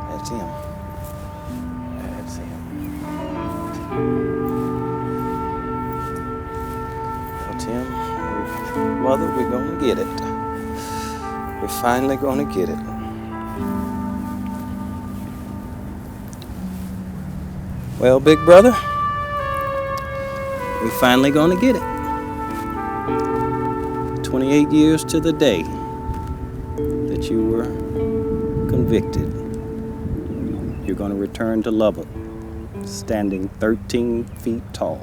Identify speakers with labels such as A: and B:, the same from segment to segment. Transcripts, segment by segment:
A: That's him. That's him. Well, Tim, Mother, we're gonna get it. We're finally gonna get it. Well, big brother, we're finally gonna get it. 28 years to the day that you were convicted. You're going to return to Lubbock, standing 13 feet tall.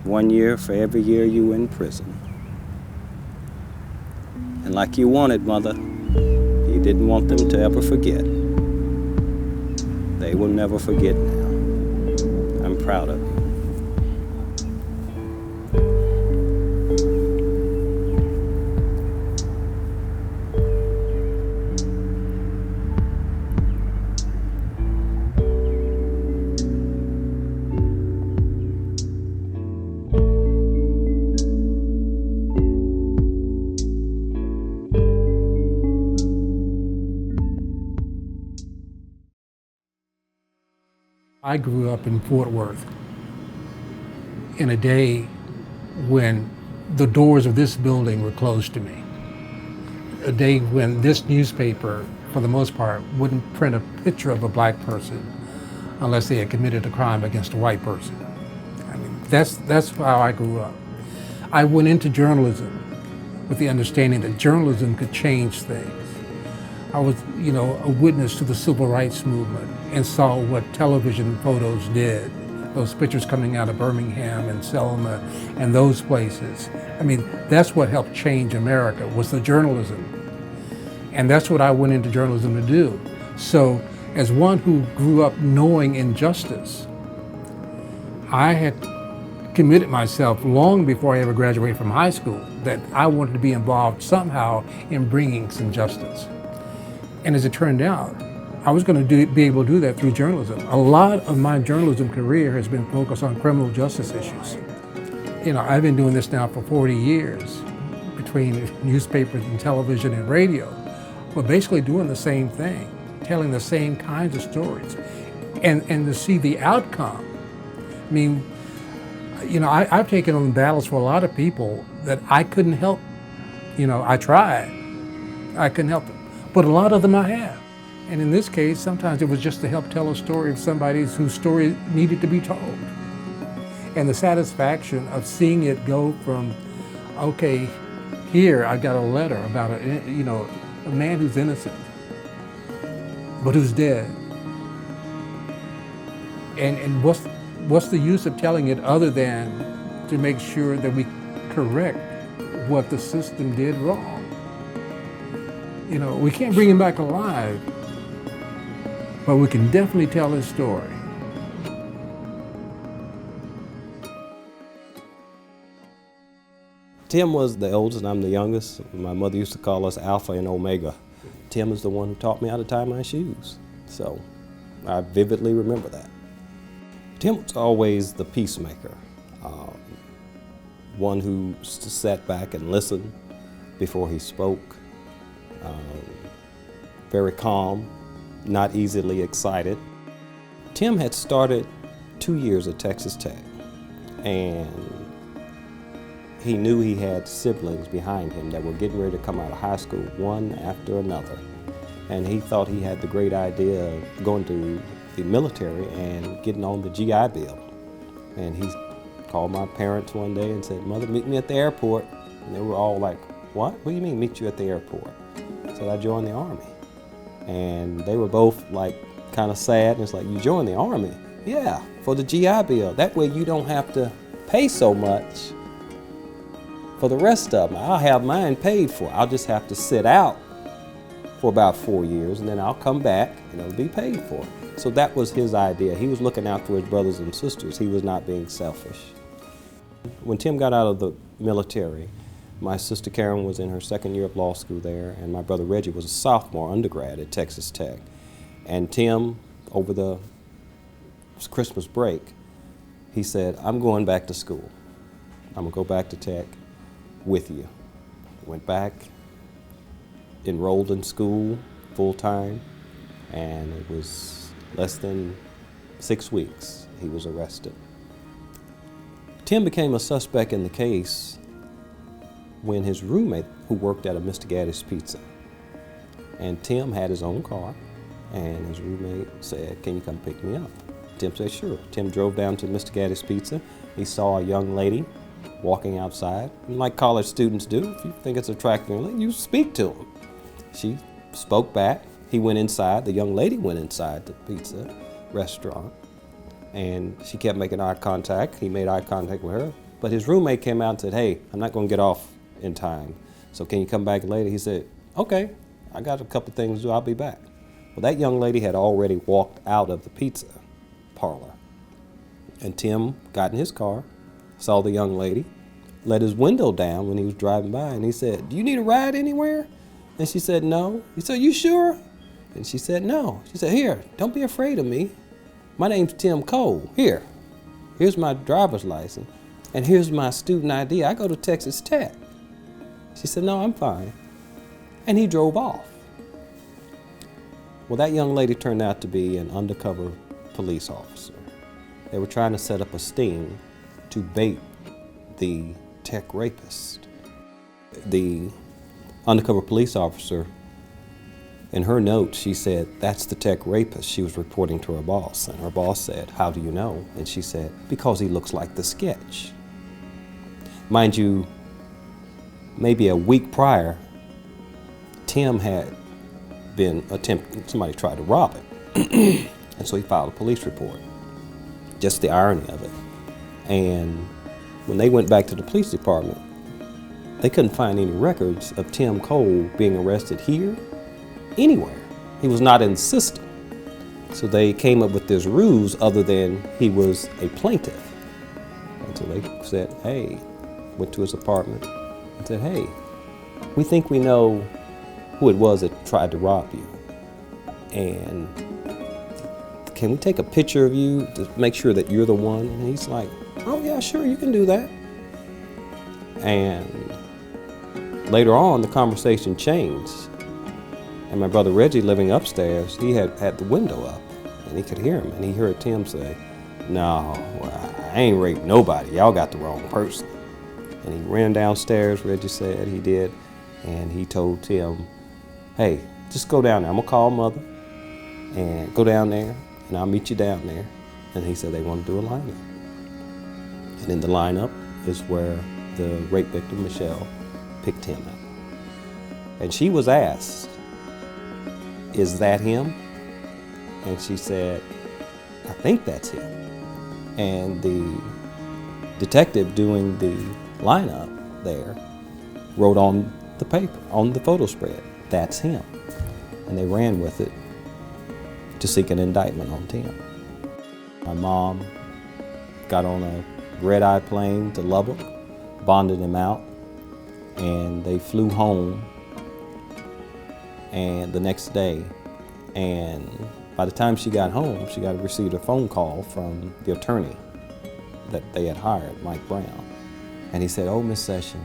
A: 1 year for every year you were in prison. And like you wanted, Mother, you didn't want them to ever forget. They will never forget now. I'm proud of you.
B: I grew up in Fort Worth in a day when the doors of this building were closed to me. A day when this newspaper, for the most part, wouldn't print a picture of a black person unless they had committed a crime against a white person. I mean, that's how I grew up. I went into journalism with the understanding that journalism could change things. I was, a witness to the civil rights movement and saw what television photos did. Those pictures coming out of Birmingham and Selma and those places. I mean, that's what helped change America, was the journalism. And that's what I went into journalism to do. So, as one who grew up knowing injustice, I had committed myself long before I ever graduated from high school that I wanted to be involved somehow in bringing some justice. And as it turned out, I was going to be able to do that through journalism. A lot of my journalism career has been focused on criminal justice issues. I've been doing this now for 40 years, between newspapers and television and radio. We're basically doing the same thing, telling the same kinds of stories. And to see the outcome, I mean, I've taken on battles for a lot of people that I couldn't help. I tried. I couldn't help them. But a lot of them I have. And in this case, sometimes it was just to help tell a story of somebody whose story needed to be told. And the satisfaction of seeing it go from, okay, here I got a letter about a man who's innocent, but who's dead. And what's the use of telling it other than to make sure that we correct what the system did wrong? We can't bring him back alive, but we can definitely tell his story.
A: Tim was the oldest and I'm the youngest. My mother used to call us Alpha and Omega. Tim is the one who taught me how to tie my shoes. So I vividly remember that. Tim was always the peacemaker, one who sat back and listened before he spoke. Very calm, not easily excited. Tim had started 2 years at Texas Tech, and he knew he had siblings behind him that were getting ready to come out of high school, one after another. And he thought he had the great idea of going to the military and getting on the GI Bill. And he called my parents one day and said, "Mother, meet me at the airport." And they were all like, "What? What do you mean meet you at the airport?" I said, "I joined the Army." And they were both like kind of sad. And it's like, "You joined the Army?" "Yeah, for the GI Bill. That way you don't have to pay so much for the rest of them. I'll have mine paid for. I'll just have to sit out for about 4 years, and then I'll come back and it'll be paid for." So that was his idea. He was looking out for his brothers and sisters. He was not being selfish. When Tim got out of the military, my sister Karen was in her second year of law school there, and my brother Reggie was a sophomore undergrad at Texas Tech. And Tim, over the Christmas break, he said, "I'm going back to school. I'm gonna go back to Tech with you." Went back, enrolled in school full time, and it was less than 6 weeks he was arrested. Tim became a suspect in the case when his roommate, who worked at a Mr. Gaddis Pizza, and Tim had his own car, and his roommate said, "Can you come pick me up?" Tim said, "Sure." Tim drove down to Mr. Gaddis Pizza. He saw a young lady walking outside, and like college students do. If you think it's attractive, you speak to them. She spoke back. He went inside. The young lady went inside the pizza restaurant, and she kept making eye contact. He made eye contact with her, but his roommate came out and said, "Hey, I'm not going to get off in time, so can you come back later?" He said, "Okay, I got a couple things to do. I'll be back." Well, that young lady had already walked out of the pizza parlor, and Tim got in his car, saw the young lady, let his window down when he was driving by, and he said, "Do you need a ride anywhere?" And she said, "No." He said, "You sure?" And she said, "No." She said, "Here, don't be afraid of me. My name's Tim Cole. Here's my driver's license, and here's my student ID. I go to Texas Tech." She said, "No, I'm fine." And he drove off. Well, that young lady turned out to be an undercover police officer. They were trying to set up a sting to bait the Tech rapist. The undercover police officer, in her notes, she said, "That's the Tech rapist." She was reporting to her boss, and her boss said, "How do you know?" And she said, "Because he looks like the sketch." Mind you, maybe a week prior, Tim had been somebody tried to rob him. And so he filed a police report. Just the irony of it. And when they went back to the police department, they couldn't find any records of Tim Cole being arrested here, anywhere. He was not in the system. So they came up with this ruse other than he was a plaintiff. And so they said, "Hey," went to his apartment and said, "Hey, we think we know who it was that tried to rob you. And can we take a picture of you to make sure that you're the one?" And he's like, "Oh yeah, sure, you can do that." And later on, the conversation changed. And my brother Reggie, living upstairs, he had the window up, and he could hear him. And he heard Tim say, "No, I ain't raped nobody. Y'all got the wrong person." And he ran downstairs, Reggie said he did, and he told Tim, "Hey, just go down there. I'm gonna call Mother, and go down there, and I'll meet you down there." And he said they want to do a lineup. And in the lineup is where the rape victim, Michelle, picked him up. And she was asked, "Is that him?" And she said, "I think that's him." And the detective doing the lineup there wrote on the paper, on the photo spread, "That's him." And they ran with it to seek an indictment on Tim. My mom got on a red-eye plane to Lubbock, bonded him out, and they flew home and the next day. And by the time she got home, she received a phone call from the attorney that they had hired, Mike Brown. And he said, "Oh, Miss Session,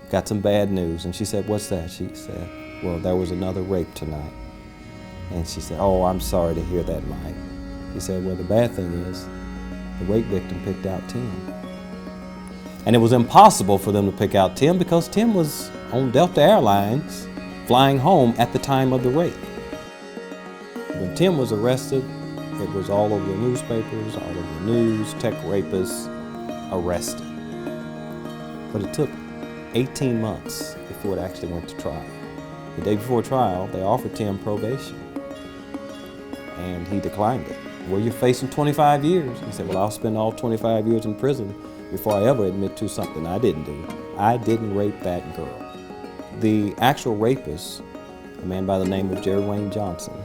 A: got some bad news." And she said, "What's that?" She said, "Well, there was another rape tonight." And she said, "Oh, I'm sorry to hear that, Mike." He said, "Well, the bad thing is the rape victim picked out Tim." And it was impossible for them to pick out Tim because Tim was on Delta Airlines flying home at the time of the rape. When Tim was arrested, It was all over the newspapers, all over the news, tech rapists arrested. But it took 18 months before it actually went to trial. The day before trial, they offered Tim probation, and he declined it. Well, you're facing 25 years. He said, well, I'll spend all 25 years in prison before I ever admit to something I didn't do. I didn't rape that girl. The actual rapist, a man by the name of Jerry Wayne Johnson,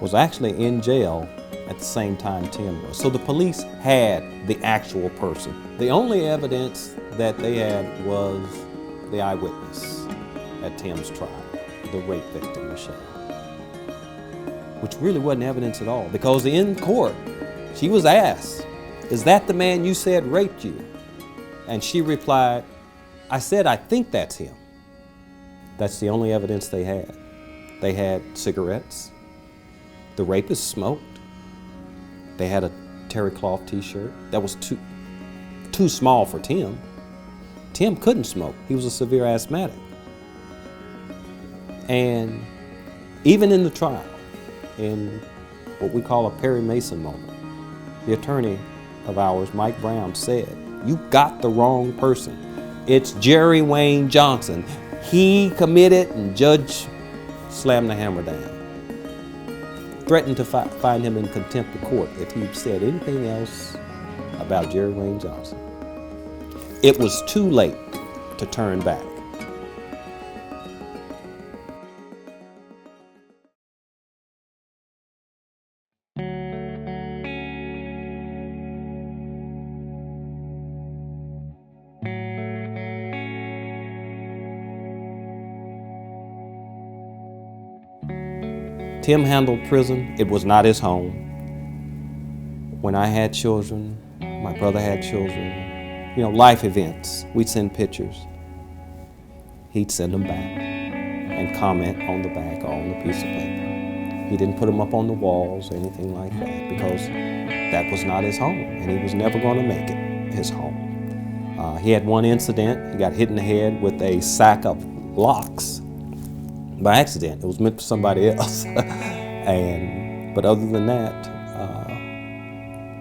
A: was actually in jail at the same time Tim was. So the police had the actual person. The only evidence that they had was the eyewitness at Tim's trial, the rape victim, Michelle. Which really wasn't evidence at all, because in court, she was asked, is that the man you said raped you? And she replied, I said, I think that's him. That's the only evidence they had. They had cigarettes. The rapist smoked. They had a terry cloth t-shirt that was too small for Tim. Tim couldn't smoke. He was a severe asthmatic. And even in the trial, in what we call a Perry Mason moment, the attorney of ours, Mike Brown, said, you got the wrong person. It's Jerry Wayne Johnson. He committed, and Judge slammed the hammer down. Threatened to find him in contempt of court if he said anything else about Jerry Wayne Johnson. It was too late to turn back. Tim handled prison. It was not his home. When I had children, my brother had children, life events, we'd send pictures. He'd send them back and comment on the back or on the piece of paper. He didn't put them up on the walls or anything like that, because that was not his home, and he was never going to make it his home. He had one incident. He got hit in the head with a sack of locks by accident. It was meant for somebody else. But other than that,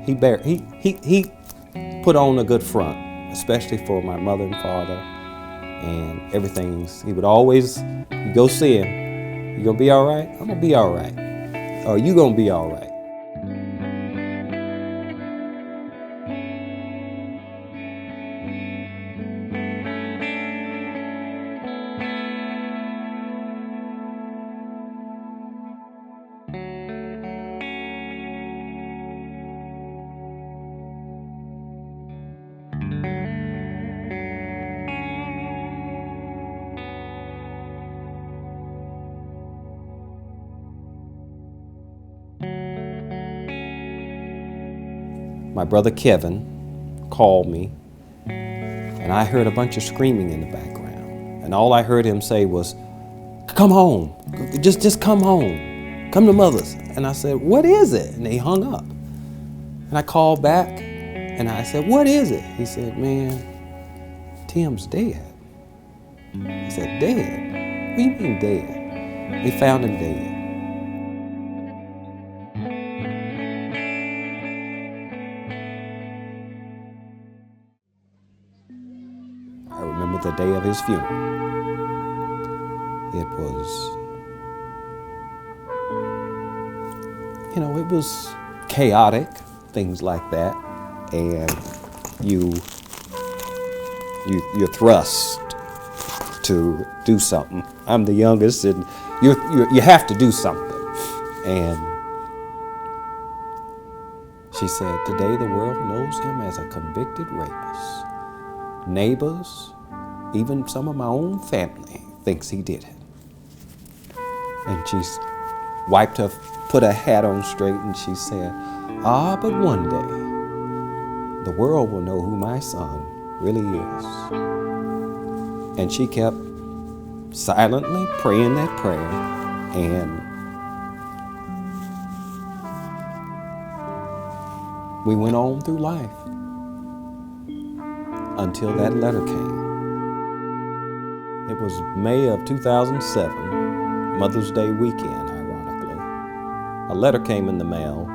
A: he put on a good front, especially for my mother and father, and everything. He would always, you go see him, you gonna be all right? I'm gonna be all right. Or you gonna be all right? My brother Kevin called me, and I heard a bunch of screaming in the background. And all I heard him say was, come home, just come home, come to mother's. And I said, what is it? And he hung up. And I called back, and I said, what is it? He said, man, Tim's dead. I said, dead? What do you mean dead? They found him dead. I remember the day of his funeral. It was chaotic, things like that, and you're thrust to do something. I'm the youngest, and you have to do something. And she said, today the world knows him as a convicted rapist. Neighbors, even some of my own family, thinks he did it. And she put her hat on straight, and she said, but one day, the world will know who my son really is. And she kept silently praying that prayer, and we went on through life until that letter came. It was May of 2007, Mother's Day weekend, ironically. A letter came in the mail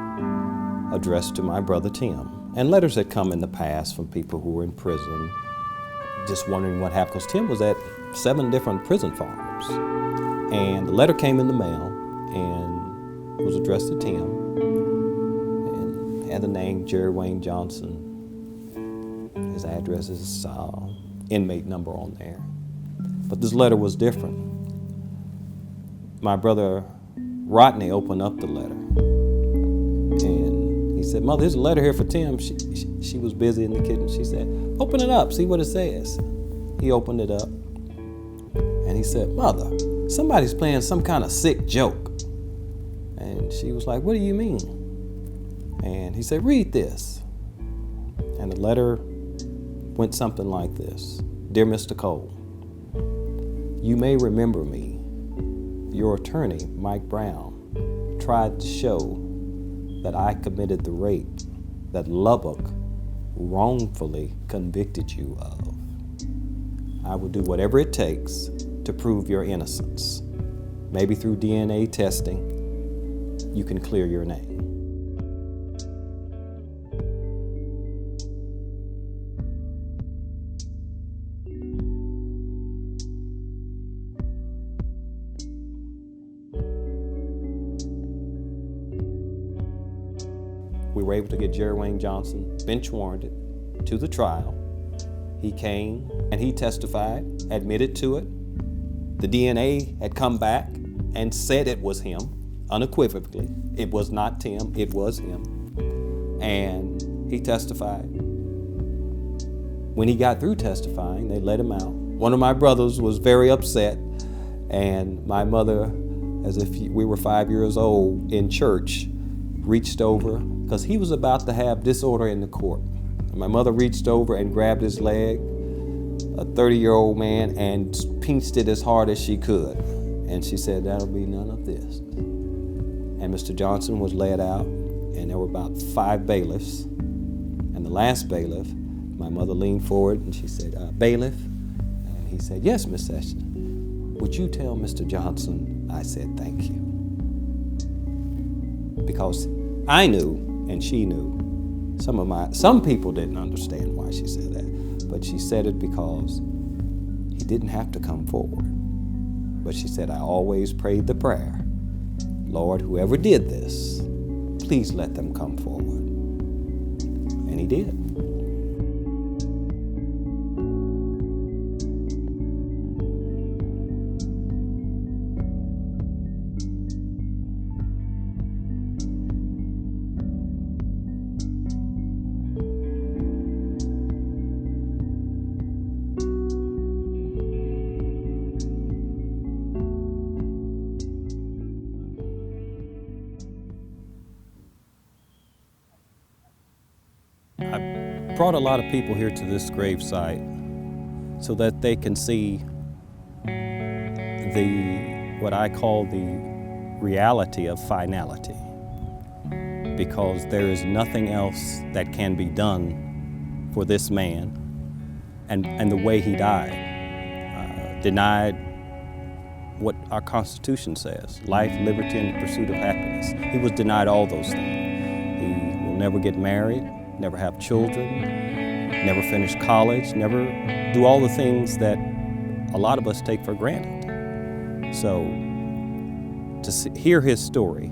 A: addressed to my brother Tim. And letters had come in the past from people who were in prison, just wondering what happened, because Tim was at 7 different prison farms. And the letter came in the mail and was addressed to Tim and had the name Jerry Wayne Johnson. His address is inmate number on there. But this letter was different. My brother Rodney opened up the letter and he said, "Mother, there's a letter here for Tim." She was busy in the kitchen. She said, "Open it up, see what it says." He opened it up and he said, "Mother, somebody's playing some kind of sick joke." And she was like, "What do you mean?" And he said, "Read this." And the letter went something like this. "Dear Mr. Cole, you may remember me. Your attorney, Mike Brown, tried to show that I committed the rape that Lubbock wrongfully convicted you of. I will do whatever it takes to prove your innocence. Maybe through DNA testing, you can clear your name." We were able to get Jerry Wayne Johnson bench warranted to the trial. He came and he testified, admitted to it. The DNA had come back and said it was him, unequivocally. It was not Tim, it was him. And he testified. When he got through testifying, they let him out. One of my brothers was very upset, and my mother, as if we were 5 years old in church, reached over, because he was about to have disorder in the court. And my mother reached over and grabbed his leg, a 30-year-old man, and pinched it as hard as she could. And she said, "That'll be none of this." And Mr. Johnson was led out, and there were about 5 bailiffs. And the last bailiff, my mother leaned forward and she said, "Bailiff?" And he said, "Yes, Miss Session. Would you tell Mr. Johnson I said thank you?" Because I knew, and she knew. Some people didn't understand why she said that, but she said it because he didn't have to come forward. But she said, "I always prayed the prayer, Lord, whoever did this, please let them come forward." And he did. I brought a lot of people here to this gravesite so that they can see what I call the reality of finality, because there is nothing else that can be done for this man and the way he died. Denied what our Constitution says, life, liberty, and the pursuit of happiness. He was denied all those things. He will never get married, never have children, never finish college, never do all the things that a lot of us take for granted. So to hear his story,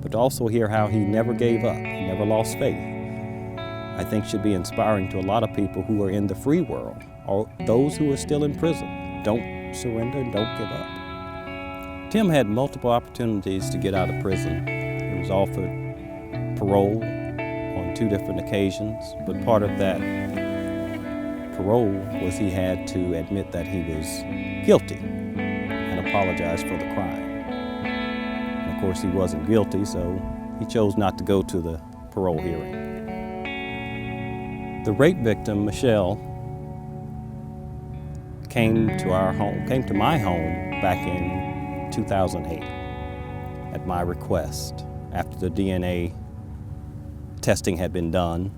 A: but to also hear how he never gave up, he never lost faith, I think should be inspiring to a lot of people who are in the free world, or those who are still in prison. Don't surrender and don't give up. Tim had multiple opportunities to get out of prison. He was offered parole on 2 different occasions, but part of that parole was he had to admit that he was guilty and apologize for the crime. And of course, he wasn't guilty, so he chose not to go to the parole hearing. The rape victim, Michelle, came to my home back in 2008 at my request, after the DNA testing had been done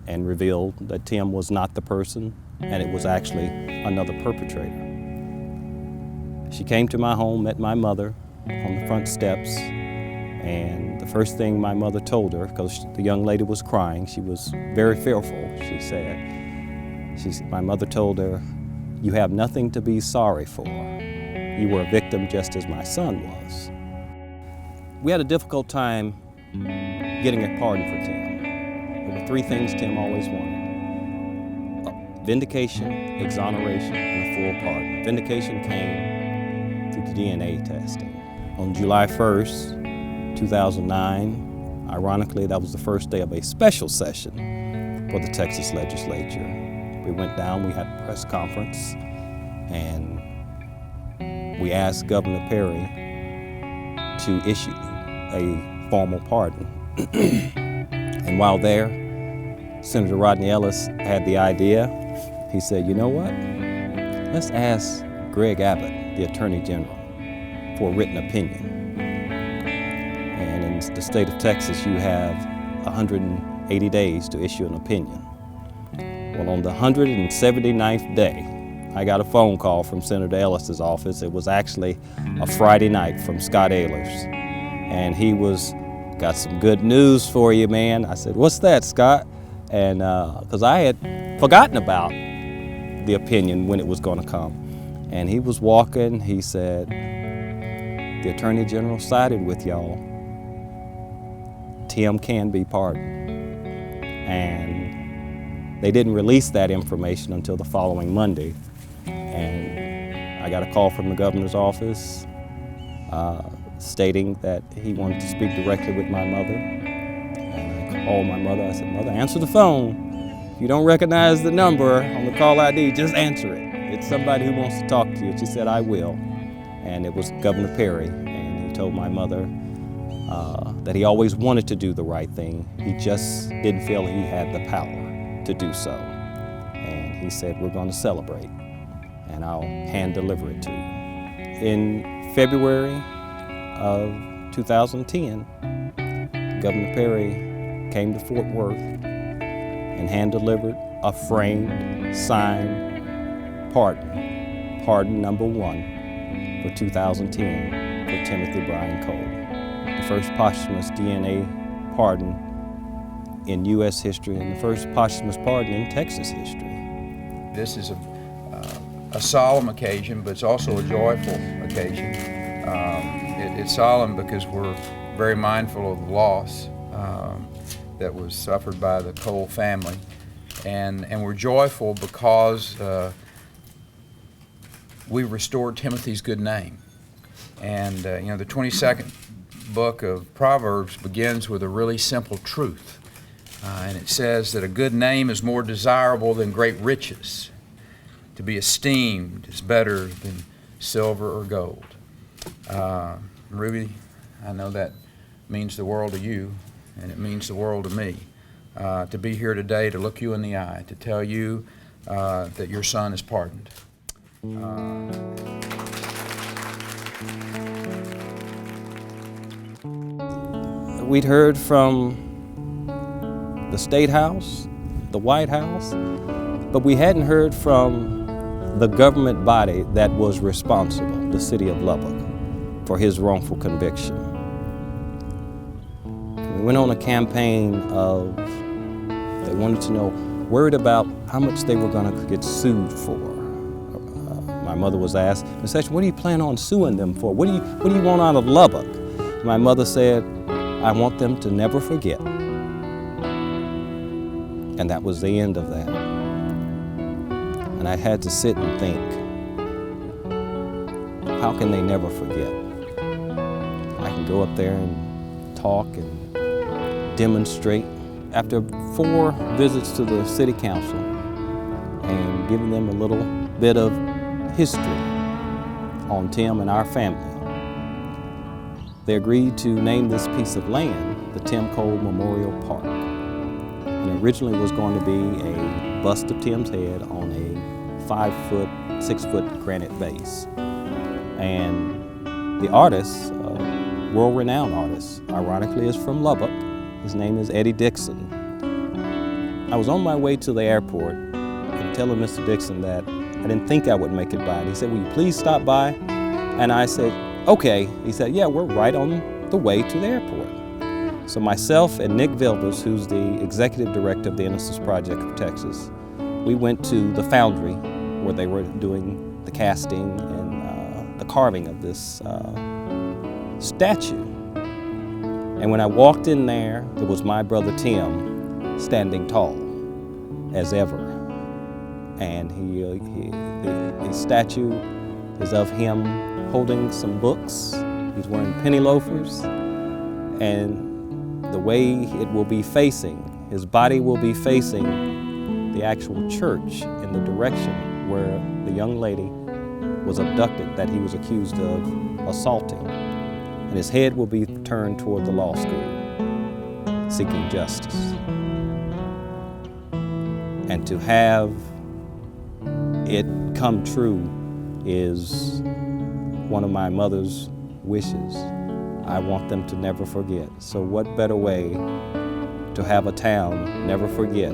A: and revealed that Tim was not the person and it was actually another perpetrator. She came to my home, met my mother on the front steps, And the first thing my mother told her, because the young lady was crying, she was very fearful, she said, my mother told her, "You have nothing to be sorry for. You were a victim just as my son was." We had a difficult time getting a pardon for Tim. There were three things Tim always wanted: vindication, exoneration, and a full pardon. Vindication came through the DNA testing. On July 1st, 2009, ironically, that was the first day of a special session for the Texas legislature. We went down, we had a press conference, and we asked Governor Perry to issue a formal pardon. And while there, Senator Rodney Ellis had the idea. He said, "You know what? Let's ask Greg Abbott, the Attorney General, for a written opinion." And in the state of Texas, you have 180 days to issue an opinion. Well, on the 179th day, I got a phone call from Senator Ellis's office. It was actually a Friday night from Scott Ehlers. And he got some good news for you, man. I said, "What's that, Scott?" And because I had forgotten about the opinion when it was going to come. And he was walking, he said, "The Attorney General sided with y'all. Tim can be pardoned." And they didn't release that information until the following Monday. And I got a call from the governor's office stating that he wanted to speak directly with my mother. And I called my mother. I said, "Mother, answer the phone. If you don't recognize the number on the call ID, just answer it. It's somebody who wants to talk to you." She said, "I will." And it was Governor Perry. And he told my mother that he always wanted to do the right thing. He just didn't feel he had the power to do so. And he said, "We're going to celebrate, and I'll hand deliver it to you." In February of 2010, Governor Perry came to Fort Worth and hand delivered a framed, signed pardon number 1 for 2010 for Timothy Bryan Cole. The first posthumous DNA pardon in U.S. history and the first posthumous pardon in Texas history.
C: This is a solemn occasion, but it's also a joyful occasion. It's solemn because we're very mindful of the loss that was suffered by the Cole family, and we're joyful because we restored Timothy's good name. And the 22nd book of Proverbs begins with a really simple truth, and it says that a good name is more desirable than great riches. To be esteemed is better than silver or gold. Ruby, I know that means the world to you, and it means the world to me. To be here today, to look you in the eye, to tell you that your son is pardoned.
A: We'd heard from the State House, the White House, but we hadn't heard from the government body that was responsible, the city of Lubbock, for his wrongful conviction. We went on a campaign of, they wanted to know, worried about how much they were going to get sued for. My mother was asked, "Ms. Sessions, what do you plan on suing them for? What do you want out of Lubbock?" My mother said, "I want them to never forget." And that was the end of that. And I had to sit and think, how can they never forget? I can go up there and talk and demonstrate. After 4 visits to the city council and giving them a little bit of history on Tim and our family, they agreed to name this piece of land the Tim Cole Memorial Park. And originally was going to be a bust of Tim's head on a 5-foot, 6-foot granite base. And the artist, world-renowned artist, ironically is from Lubbock. His name is Eddie Dixon. I was on my way to the airport and telling Mr. Dixon that I didn't think I would make it by. And he said, "Will you please stop by?" And I said, "Okay." He said, "Yeah, we're right on the way to the airport. So myself and Nick Vilbers, who's the executive director of the Innocence Project of Texas, we went to the foundry where they were doing the casting and the carving of this statue. And when I walked in there, it was my brother Tim standing tall as ever. And the statue is of him holding some books. He's wearing penny loafers, and the way it will be facing, his body will be facing the actual church in the direction where the young lady was abducted that he was accused of assaulting. And his head will be turned toward the law school, seeking justice. And to have it come true is one of my mother's wishes. I want them to never forget. So what better way to have a town never forget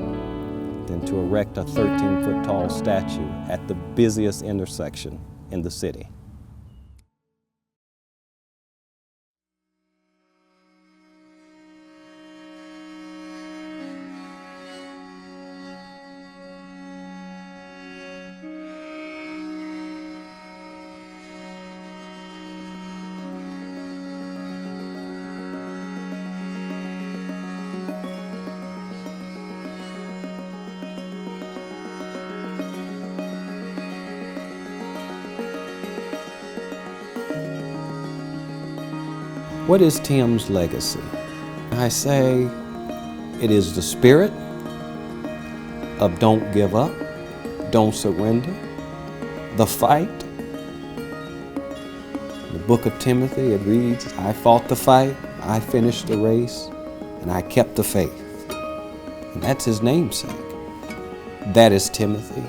A: than to erect a 13-foot tall statue at the busiest intersection in the city. What is Tim's legacy? I say it is the spirit of don't give up, don't surrender, the fight. In the book of Timothy, it reads, I fought the fight, I finished the race, and I kept the faith. And that's his namesake. That is Timothy.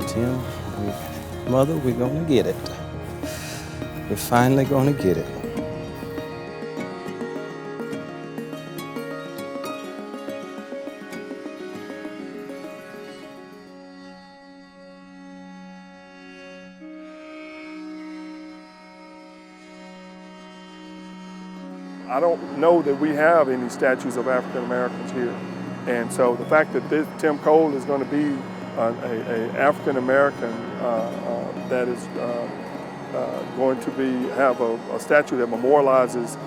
A: Tim, Mother, we're gonna get it. We're finally gonna get it.
D: I don't know that we have any statues of African Americans here. And so the fact that Tim Cole is going to be an African American that is going to have a statue that memorializes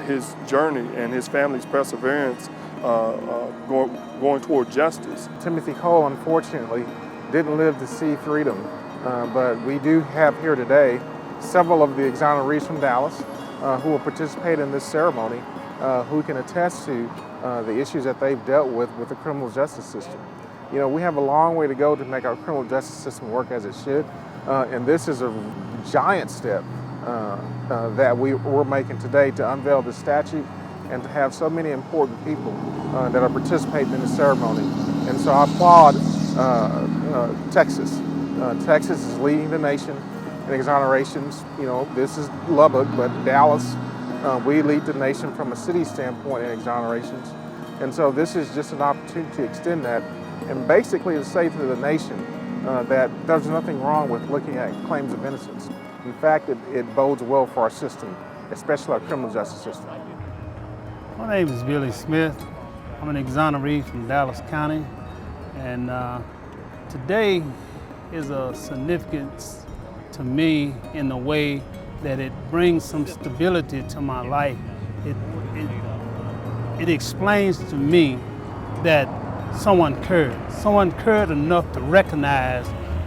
D: his journey and his family's perseverance going toward justice.
E: Timothy Cole, unfortunately, didn't live to see freedom, but we do have here today several of the exonerees from Dallas who will participate in this ceremony, who can attest to the issues that they've dealt with the criminal justice system. You know, we have a long way to go to make our criminal justice system work as it should, and this is a giant step that we're making today to unveil the statue and to have so many important people that are participating in the ceremony. And so I applaud Texas. Texas is leading the nation in exonerations. You know, this is Lubbock, but Dallas, we lead the nation from a city standpoint in exonerations. And so this is just an opportunity to extend that and basically to say to the nation that there's nothing wrong with looking at claims of innocence. In fact, it bodes well for our system, especially our criminal justice system.
F: My name is Billy Smith. I'm an exoneree from Dallas County, and today is a significance to me in the way that it brings some stability to my life. It explains to me that someone cared enough to recognize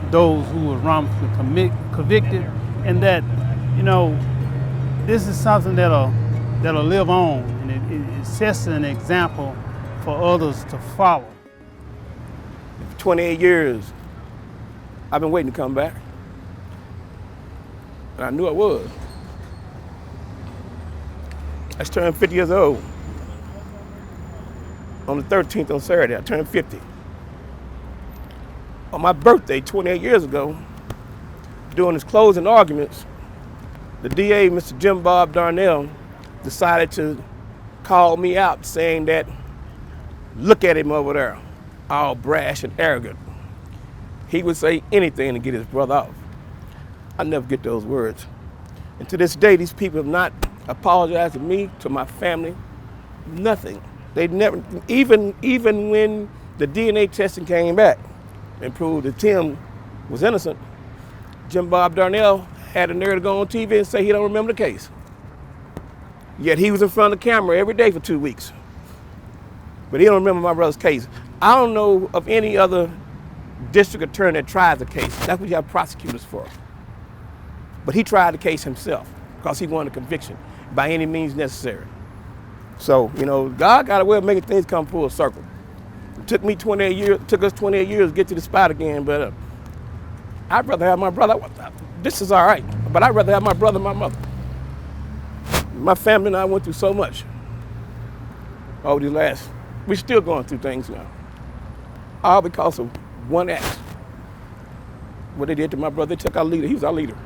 F: those who were wrongfully convicted, and that, you know, this is something that'll live on, and it sets an example for others to follow.
G: For 28 years, I've been waiting to come back. And I knew I was. I just turned 50 years old. On the 13th, on Saturday, I turned 50. On my birthday, 28 years ago, during his closing arguments, the DA, Mr. Jim Bob Darnell, decided to call me out saying that, look at him over there, all brash and arrogant. He would say anything to get his brother off. I never get those words. And to this day, these people have not apologized to me, to my family, nothing. They never, even when the DNA testing came back and proved that Tim was innocent, Jim Bob Darnell had the nerve to go on TV and say he don't remember the case. Yet he was in front of the camera every day for 2 weeks. But he don't remember my brother's case. I don't know of any other district attorney that tries the case. That's what you have prosecutors for. But he tried the case himself because he wanted a conviction by any means necessary. So, you know, God got a way of making things come full circle. It took me 28 years, took us 28 years to get to the spot again, but I'd rather have my brother. This is all right, but I'd rather have my brother than my mother. My family and I went through so much over these last, we're still going through things now. All because of one act. What they did to my brother, they took our leader. He was our leader.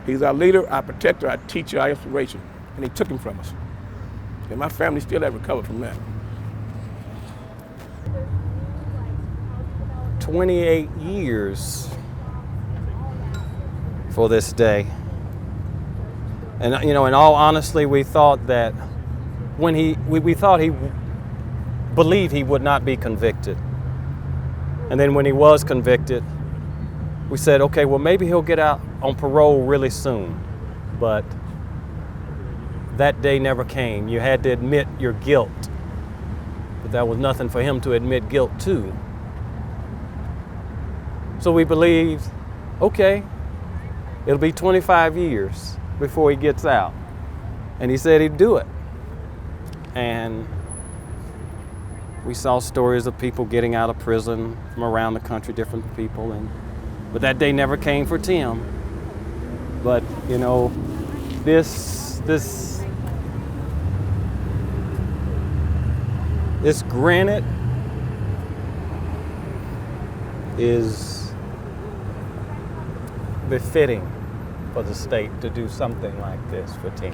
G: He's our leader, our protector, our teacher, our inspiration. And they took him from us. And my family still hasn't recovered from that.
A: 28 years for this day. And, you know, in all honesty, we thought that when we thought he believed he would not be convicted. And then when he was convicted, we said, okay, well, maybe he'll get out on parole really soon. But that day never came. You had to admit your guilt. But there was nothing for him to admit guilt to. So we believed, okay, it'll be 25 years before he gets out. And he said he'd do it. And we saw stories of people getting out of prison from around the country, different people, but that day never came for Tim. But, you know, this granite is befitting for the state to do something like this for Tim.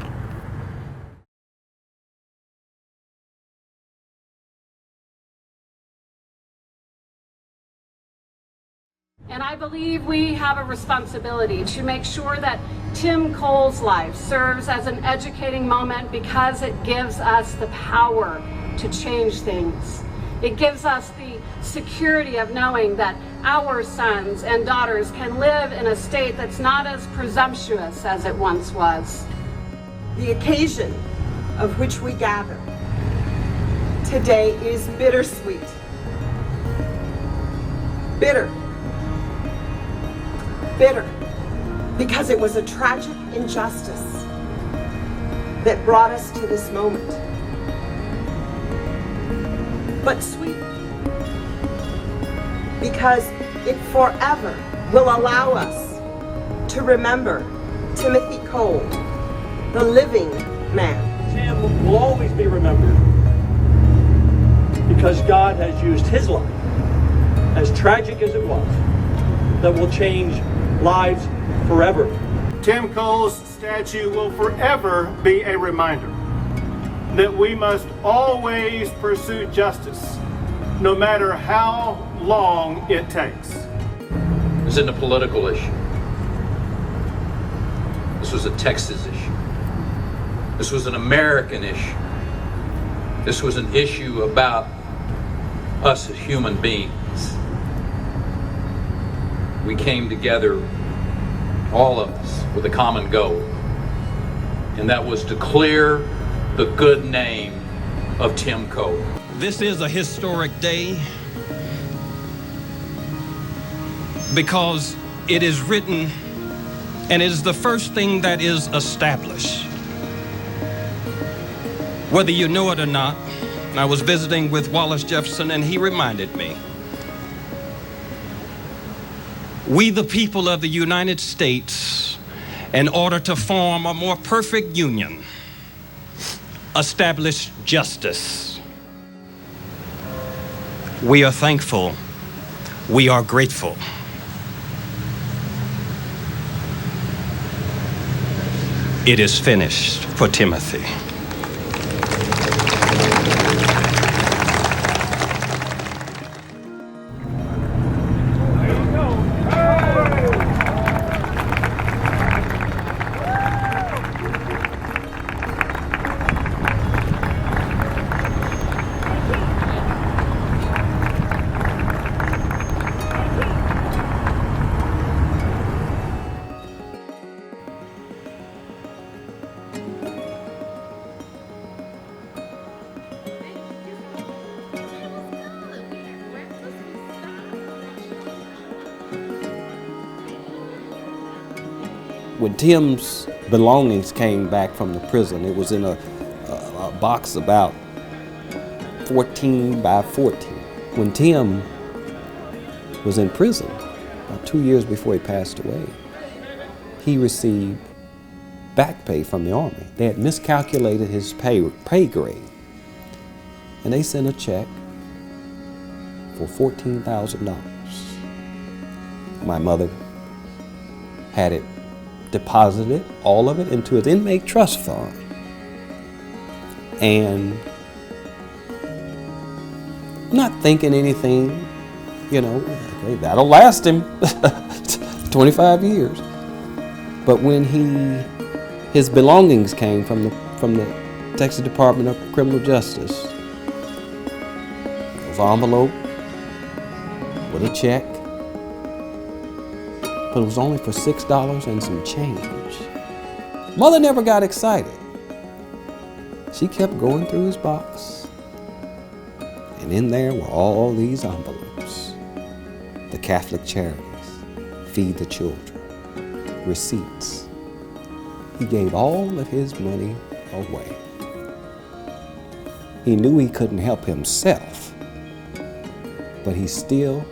H: And I believe we have a responsibility to make sure that Tim Cole's life serves as an educating moment because it gives us the power to change things. It gives us the security of knowing that our sons and daughters can live in a state that's not as presumptuous as it once was.
I: The occasion of which we gather today is bittersweet. Bitter. Bitter because it was a tragic injustice that brought us to this moment. But sweet because it forever will allow us to remember Timothy Cole, the living man.
J: Tim will always be remembered because God has used his life, as tragic as it was, that will change lives forever.
K: Tim Cole's statue will forever be a reminder that we must always pursue justice, no matter how long it takes.
C: This isn't a political issue. This was a Texas issue. This was an American issue. This was an issue about us as human beings. We came together, all of us, with a common goal, and that was to clear the good name of Tim Cole.
L: This is a historic day because it is written and it is the first thing that is established. Whether you know it or not, I was visiting with Wallace Jefferson and he reminded me, we the people of the United States, in order to form a more perfect union, establish justice. We are thankful. We are grateful. it is finished for Timothy.
A: When Tim's belongings came back from the prison, it was in a box about 14 by 14. When Tim was in prison, about 2 years before he passed away, he received back pay from the Army. They had miscalculated his pay grade, and they sent a check for $14,000. My mother had it deposited, all of it, into his inmate trust fund. And not thinking anything, okay, that'll last him 25 years. But when his belongings came from the Texas Department of Criminal Justice, it was an envelope with a check, but it was only for $6 and some change. Mother never got excited. She kept going through his box, and in there were all these envelopes. The Catholic Charities, Feed the Children, receipts. He gave all of his money away. He knew he couldn't help himself, but he still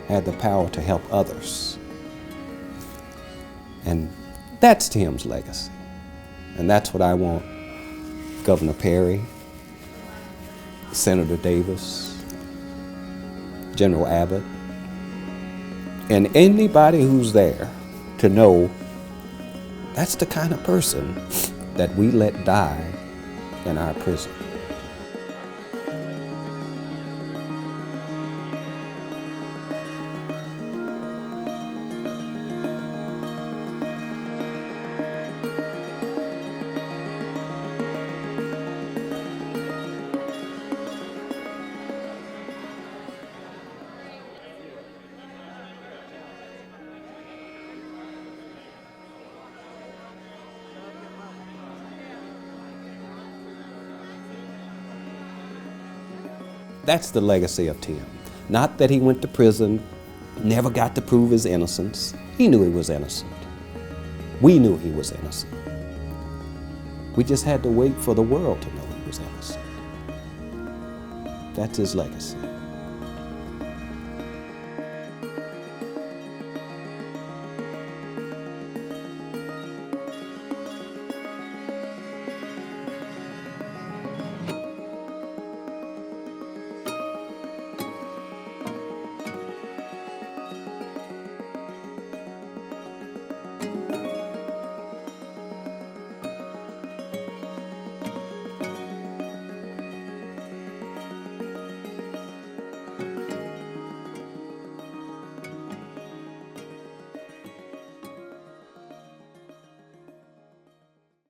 A: had the power to help others. And that's Tim's legacy. And that's what I want Governor Perry, Senator Davis, General Abbott, and anybody who's there to know that's the kind of person that we let die in our prison. That's the legacy of Tim. Not that he went to prison, never got to prove his innocence. He knew he was innocent. We knew he was innocent. We just had to wait for the world to know he was innocent. That's his legacy.